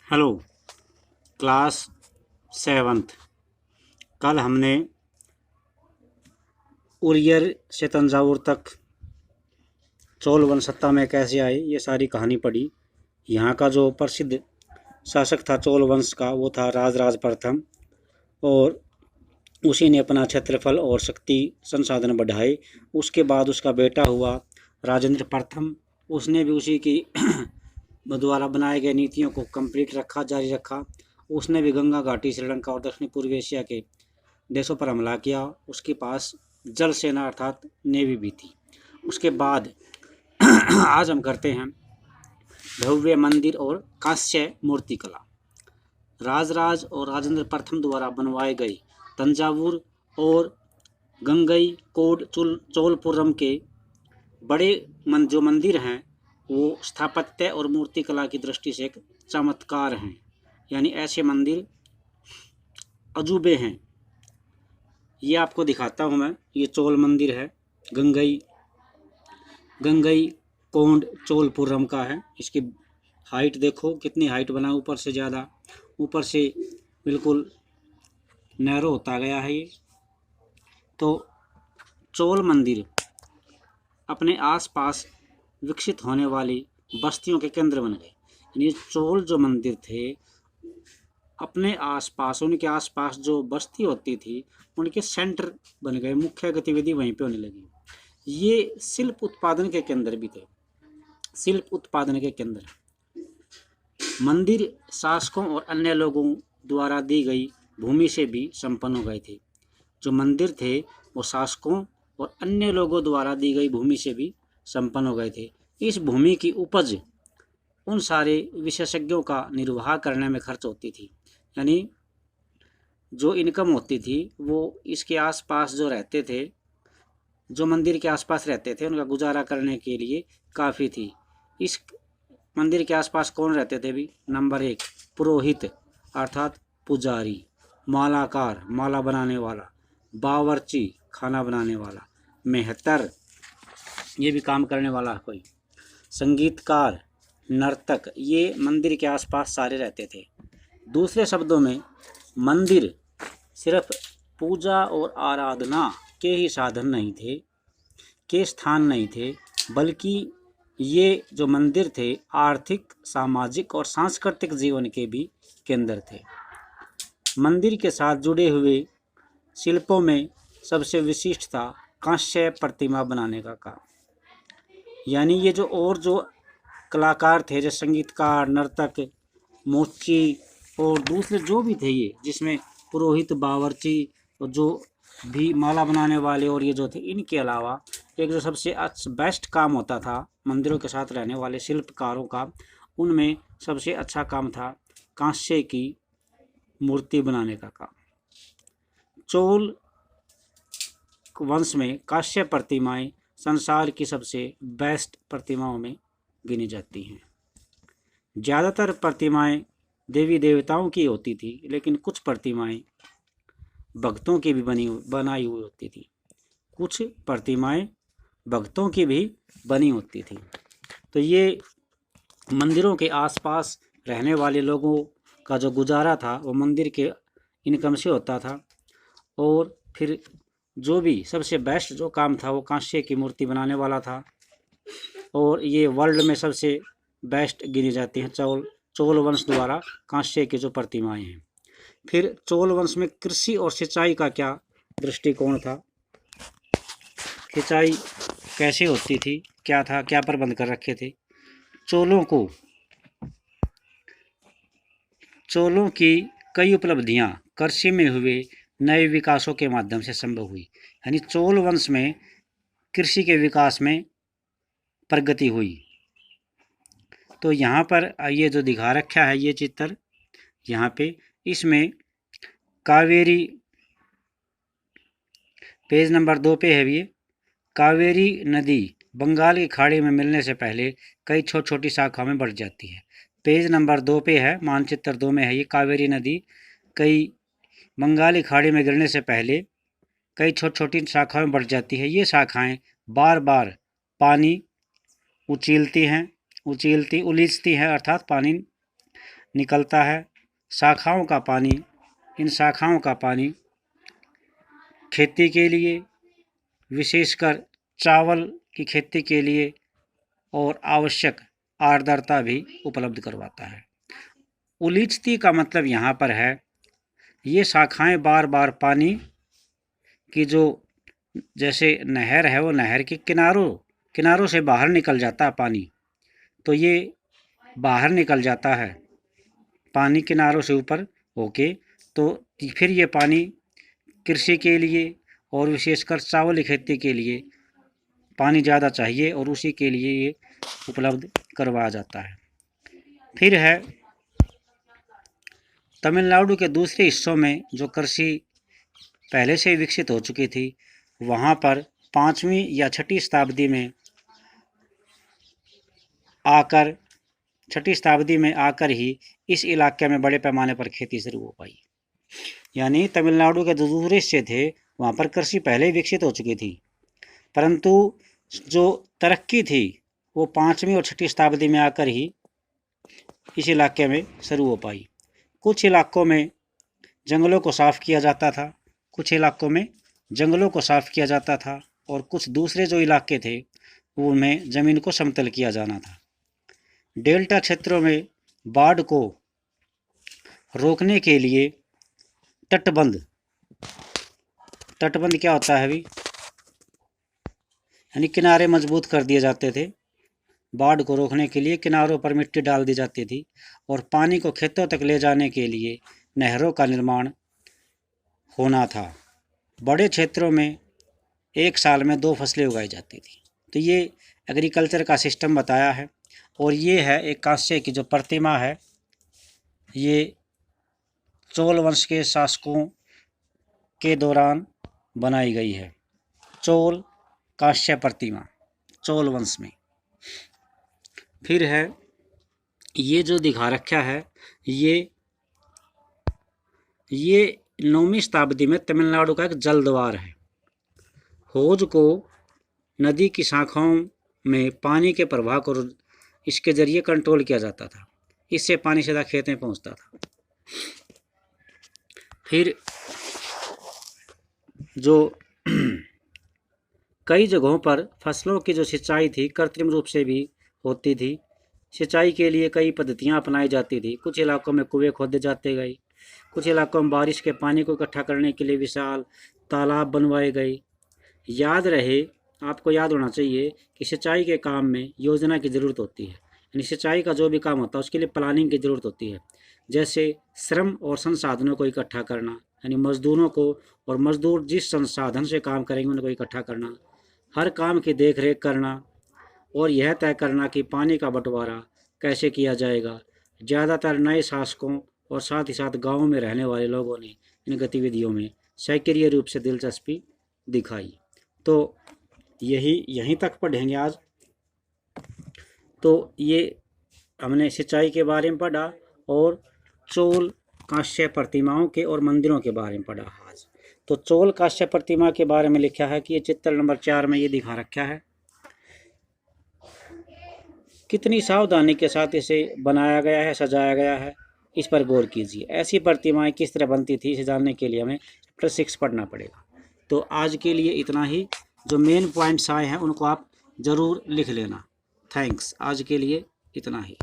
Hello class seventh. कल हमने उरियर से तंजावुर तक चोल वंश सत्ता में कैसे आए ये सारी कहानी पढ़ी। यहाँ का जो प्रसिद्ध शासक था चोल वंश का वो था राजराज प्रथम, और उसी ने अपना क्षेत्रफल और शक्ति संसाधन बढ़ाए। उसके बाद उसका बेटा हुआ राजेंद्र प्रथम, उसने भी उसी की द्वारा बनाए गए नीतियों को कंप्लीट रखा, जारी रखा। उसने भी गंगा घाटी, श्रीलंका और दक्षिण पूर्व एशिया के देशों पर हमला किया। उसके पास जल सेना अर्थात नेवी भी थी। उसके बाद आज हम करते हैं भव्य मंदिर और कांस्य मूर्ति कला। राजराज और राजेंद्र प्रथम द्वारा बनवाए गए तंजावुर और गंगईकोंड चोलपुरम के बड़े जो मंदिर हैं वो स्थापत्य और मूर्तिकला की दृष्टि से एक चमत्कार हैं, यानी ऐसे मंदिर अजूबे हैं। ये आपको दिखाता हूँ मैं। ये चोल मंदिर है, गंगईकोंड चोलपुरम का है। इसकी हाइट देखो कितनी हाइट बना, ऊपर से ज़्यादा, ऊपर से बिल्कुल नैरो होता गया है ये। तो चोल मंदिर अपने आसपास विकसित होने वाली बस्तियों के केंद्र बन गए। यानी चोल जो मंदिर थे अपने आसपास, उनके आसपास जो बस्ती होती थी उनके सेंटर बन गए, मुख्य गतिविधि वहीं पे होने लगी। ये शिल्प उत्पादन के केंद्र भी थे, शिल्प उत्पादन के केंद्र। मंदिर शासकों और अन्य लोगों द्वारा दी गई भूमि से भी संपन्न हो गए थे। जो मंदिर थे वो शासकों और अन्य लोगों द्वारा दी गई भूमि से भी संपन्न हो गए थे। इस भूमि की उपज उन सारे विशेषज्ञों का निर्वाह करने में खर्च होती थी, यानी जो इनकम होती थी वो इसके आसपास जो रहते थे, जो मंदिर के आसपास रहते थे, उनका गुजारा करने के लिए काफ़ी थी। इस मंदिर के आसपास कौन रहते थे भी? नंबर 1 पुरोहित अर्थात पुजारी, मालाकार माला बनाने वाला, बावर्ची खाना बनाने वाला, मेहतर ये भी काम करने वाला कोई, संगीतकार, नर्तक, ये मंदिर के आसपास सारे रहते थे। दूसरे शब्दों में मंदिर सिर्फ पूजा और आराधना के ही साधन नहीं थे, के स्थान नहीं थे, बल्कि ये जो मंदिर थे आर्थिक, सामाजिक और सांस्कृतिक जीवन के भी केंद्र थे। मंदिर के साथ जुड़े हुए शिल्पों में सबसे विशिष्ट था कांस्य प्रतिमा बनाने का काम। यानी ये जो कलाकार थे, जैसे संगीतकार, नर्तक, मोची और दूसरे जो भी थे, ये जिसमें पुरोहित, बावर्ची और जो भी माला बनाने वाले और ये जो थे, इनके अलावा एक जो सबसे बेस्ट काम होता था मंदिरों के साथ रहने वाले शिल्पकारों का, उनमें सबसे अच्छा काम था कांस्य की मूर्ति बनाने का काम। चोल वंश में कांस्य प्रतिमाएं संसार की सबसे बेस्ट प्रतिमाओं में गिनी जाती हैं। ज़्यादातर प्रतिमाएं देवी देवताओं की होती थी, लेकिन कुछ प्रतिमाएं भक्तों की भी बनाई हुई होती थी। कुछ प्रतिमाएं भक्तों की भी बनी होती थी। तो ये मंदिरों के आसपास रहने वाले लोगों का जो गुजारा था वो मंदिर के इनकम से होता था। और फिर जो भी सबसे बेस्ट जो काम था वो कांस्य की मूर्ति बनाने वाला था, और ये वर्ल्ड में सबसे बेस्ट गिनी जाती हैं चोल वंश द्वारा कांस्य की जो प्रतिमाएं हैं। फिर चोल वंश में कृषि और सिंचाई का क्या दृष्टिकोण था, सिंचाई कैसे होती थी, क्या था, क्या प्रबंध कर रखे थे। चोलों की कई उपलब्धियां कृषि में हुए नए विकासों के माध्यम से संभव हुई। यानी चोल वंश में कृषि के विकास में प्रगति हुई। तो यहाँ पर ये जो दिखा रखा है ये चित्र यहाँ पे, इसमें कावेरी, पेज नंबर 2 पे है ये। कावेरी नदी बंगाल की खाड़ी में मिलने से पहले कई छोटी छोटी शाखाओं में बढ़ जाती है। पेज नंबर 2 पे है, मानचित्र 2 में है ये। कावेरी नदी कई बंगाली खाड़ी में गिरने से पहले कई छोटी छोटी शाखाओं में बढ़ जाती है। ये शाखाएं बार बार पानी उलीचती हैं, अर्थात पानी निकलता है। शाखाओं का पानी, इन शाखाओं का पानी खेती के लिए, विशेषकर चावल की खेती के लिए और आवश्यक आर्द्रता भी उपलब्ध करवाता है। उलीचती का मतलब यहाँ पर है ये शाखाएं बार बार पानी की जो जैसे नहर है वो नहर के किनारों से बाहर निकल जाता है पानी, तो ये बाहर निकल जाता है पानी किनारों से ऊपर होके, तो फिर ये पानी कृषि के लिए और विशेषकर चावल की खेती के लिए पानी ज़्यादा चाहिए और उसी के लिए ये उपलब्ध करवाया जाता है। फिर है तमिलनाडु के दूसरे हिस्सों में जो कृषि पहले से विकसित हो चुकी थी, वहाँ पर 5वीं या 6ठी शताब्दी में आकर ही इस इलाके में बड़े पैमाने पर खेती शुरू हो पाई। यानी तमिलनाडु के जो दूसरे हिस्से थे वहाँ पर कृषि पहले ही विकसित हो चुकी थी, परंतु जो तरक्की थी वो 5वीं और 6ठी शताब्दी में आकर ही इस इलाके में शुरू हो पाई। कुछ इलाकों में जंगलों को साफ़ किया जाता था, और कुछ दूसरे जो इलाके थे उनमें ज़मीन को समतल किया जाना था। डेल्टा क्षेत्रों में बाढ़ को रोकने के लिए तटबंध क्या होता है अभी, यानी किनारे मजबूत कर दिए जाते थे। बाढ़ को रोकने के लिए किनारों पर मिट्टी डाल दी जाती थी और पानी को खेतों तक ले जाने के लिए नहरों का निर्माण होना था। बड़े क्षेत्रों में एक साल में 2 फसलें उगाई जाती थी। तो ये एग्रीकल्चर का सिस्टम बताया है। और ये है एक कांस्य की जो प्रतिमा है, ये चोल वंश के शासकों के दौरान बनाई गई है। चोल कांस्य प्रतिमा चोल वंश में। फिर है ये जो दिखा रखा है, ये 9वीं शताब्दी में तमिलनाडु का एक जल द्वार है। हौज को नदी की शाखाओं में पानी के प्रवाह को इसके जरिए कंट्रोल किया जाता था, इससे पानी सीधा खेत में पहुंचता था। फिर जो कई जगहों पर फसलों की जो सिंचाई थी कृत्रिम रूप से भी होती थी। सिंचाई के लिए कई पद्धतियां अपनाई जाती थी। कुछ इलाकों में कुएं खोदे जाते गए, कुछ इलाकों में बारिश के पानी को इकट्ठा करने के लिए विशाल तालाब बनवाए गए। याद रहे, आपको याद होना चाहिए कि सिंचाई के काम में योजना की ज़रूरत होती है। यानी सिंचाई का जो भी काम होता है उसके लिए प्लानिंग की ज़रूरत होती है। जैसे श्रम और संसाधनों को इकट्ठा करना, यानी मजदूरों को, और मजदूर जिस संसाधन से काम करेंगे उनको इकट्ठा करना, हर काम की देख रेख करना, और यह तय करना कि पानी का बंटवारा कैसे किया जाएगा। ज़्यादातर नए शासकों और साथ ही साथ गाँव में रहने वाले लोगों ने इन गतिविधियों में सक्रिय रूप से दिलचस्पी दिखाई। तो यहीं तक पढ़ेंगे आज। तो ये हमने सिंचाई के बारे में पढ़ा और चोल कांस्य प्रतिमाओं के और मंदिरों के बारे में पढ़ा आज। तो चोल कांस्य प्रतिमा के बारे में लिखा है कि ये चित्र नंबर 4 में ये दिखा रखा है। कितनी सावधानी के साथ इसे बनाया गया है, सजाया गया है, इस पर गौर कीजिए। ऐसी प्रतिमाएं किस तरह बनती थी, इसे जानने के लिए हमें चैप्टर 6 पढ़ना पड़ेगा। तो आज के लिए इतना ही। जो मेन पॉइंट्स आए हैं उनको आप ज़रूर लिख लेना। थैंक्स। आज के लिए इतना ही।